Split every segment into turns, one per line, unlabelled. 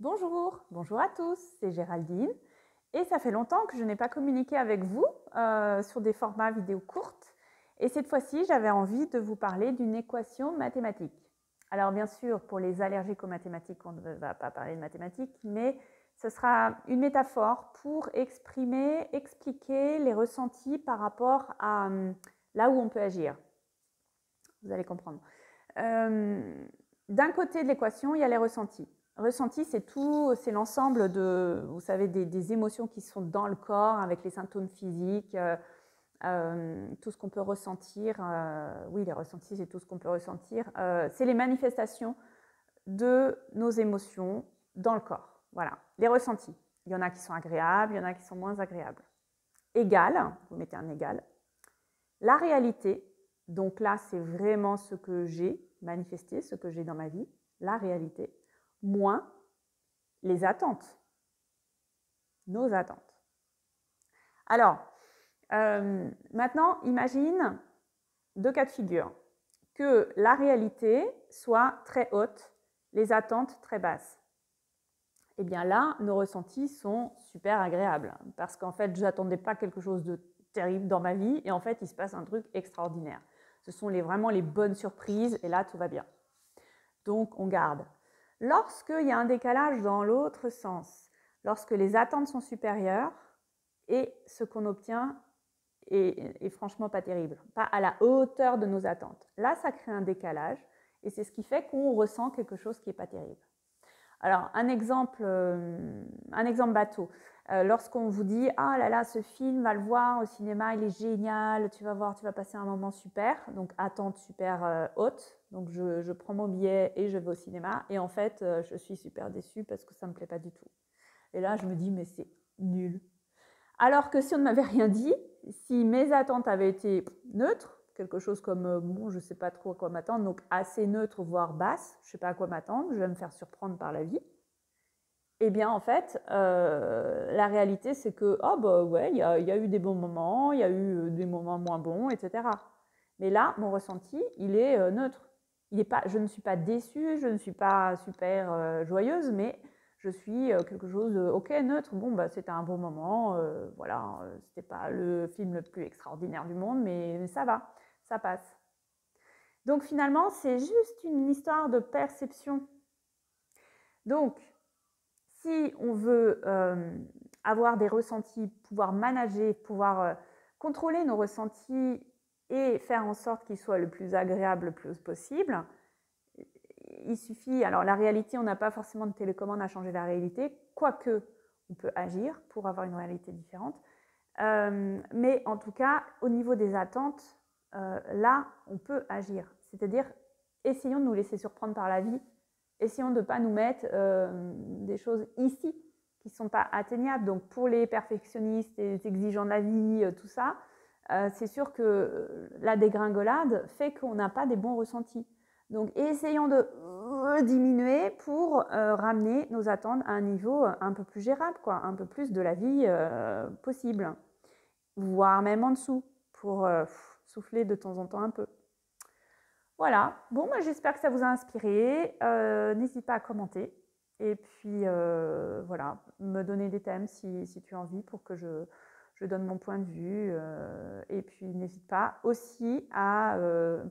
Bonjour à tous, c'est Géraldine et ça fait longtemps que je n'ai pas communiqué avec vous sur des formats vidéo courtes et cette fois-ci j'avais envie de vous parler d'une équation mathématique. Alors bien sûr pour les allergiques aux mathématiques on ne va pas parler de mathématiques mais ce sera une métaphore pour expliquer les ressentis par rapport à là où on peut agir. Vous allez comprendre. D'un côté de l'équation il y a les ressentis. Ressenti, c'est tout, c'est l'ensemble de, vous savez, des émotions qui sont dans le corps avec les symptômes physiques, tout ce qu'on peut ressentir. Oui, les ressentis, c'est tout ce qu'on peut ressentir. C'est les manifestations de nos émotions dans le corps. Voilà, les ressentis. Il y en a qui sont agréables, il y en a qui sont moins agréables. Égal, vous mettez un égal. La réalité, donc là, c'est vraiment ce que j'ai manifesté, ce que j'ai dans ma vie, la réalité, moins les attentes, nos attentes. Alors, maintenant, imagine deux cas de figure. Que la réalité soit très haute, les attentes très basses. Et bien là, nos ressentis sont super agréables parce qu'en fait, je n'attendais pas quelque chose de terrible dans ma vie et en fait, il se passe un truc extraordinaire. Ce sont vraiment les bonnes surprises et là, tout va bien. Donc, on garde. Lorsqu'il y a un décalage dans l'autre sens, lorsque les attentes sont supérieures et ce qu'on obtient est franchement pas terrible, pas à la hauteur de nos attentes. Là, ça crée un décalage et c'est ce qui fait qu'on ressent quelque chose qui n'est pas terrible. Alors, un exemple bateau. Lorsqu'on vous dit « Ah là là, ce film, va le voir au cinéma, il est génial, tu vas voir, tu vas passer un moment super », donc attente super haute, donc je prends mon billet et je vais au cinéma, et en fait, je suis super déçue parce que ça ne me plaît pas du tout. Et là, je me dis « Mais c'est nul ». Alors que si on ne m'avait rien dit, si mes attentes avaient été neutres, quelque chose comme, bon, je ne sais pas trop à quoi m'attendre, donc assez neutre, voire basse, je ne sais pas à quoi m'attendre, je vais me faire surprendre par la vie. Eh bien, en fait, la réalité, c'est que, oh, bah ouais, il y a eu des bons moments, il y a eu des moments moins bons, etc. Mais là, mon ressenti, il est neutre. Je ne suis pas déçue, je ne suis pas super joyeuse, mais je suis quelque chose de, ok, neutre. Bon, bah, c'était un bon moment, voilà, c'était pas le film le plus extraordinaire du monde, mais ça va, ça passe. Donc finalement, c'est juste une histoire de perception. Donc, si on veut avoir des ressentis, pouvoir manager, pouvoir contrôler nos ressentis et faire en sorte qu'ils soient le plus agréables le plus possible, il suffit, alors la réalité, on n'a pas forcément de télécommande à changer la réalité, quoique on peut agir pour avoir une réalité différente. Mais en tout cas, au niveau des attentes, là, on peut agir. C'est-à-dire, essayons de nous laisser surprendre par la vie. Essayons de ne pas nous mettre des choses ici qui ne sont pas atteignables. Donc, pour les perfectionnistes et les exigeants de la vie, tout ça, c'est sûr que la dégringolade fait qu'on n'a pas des bons ressentis. Donc, essayons de diminuer pour ramener nos attentes à un niveau un peu plus gérable, quoi, un peu plus de la vie possible, voire même en dessous, pour souffler de temps en temps un peu. Voilà, bon, moi j'espère que ça vous a inspiré. N'hésite pas à commenter et puis voilà, me donner des thèmes si tu as envie pour que je donne mon point de vue. Et puis n'hésite pas aussi à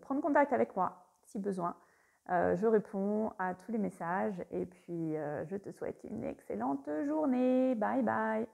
prendre contact avec moi si besoin. Je réponds à tous les messages et puis je te souhaite une excellente journée. Bye bye.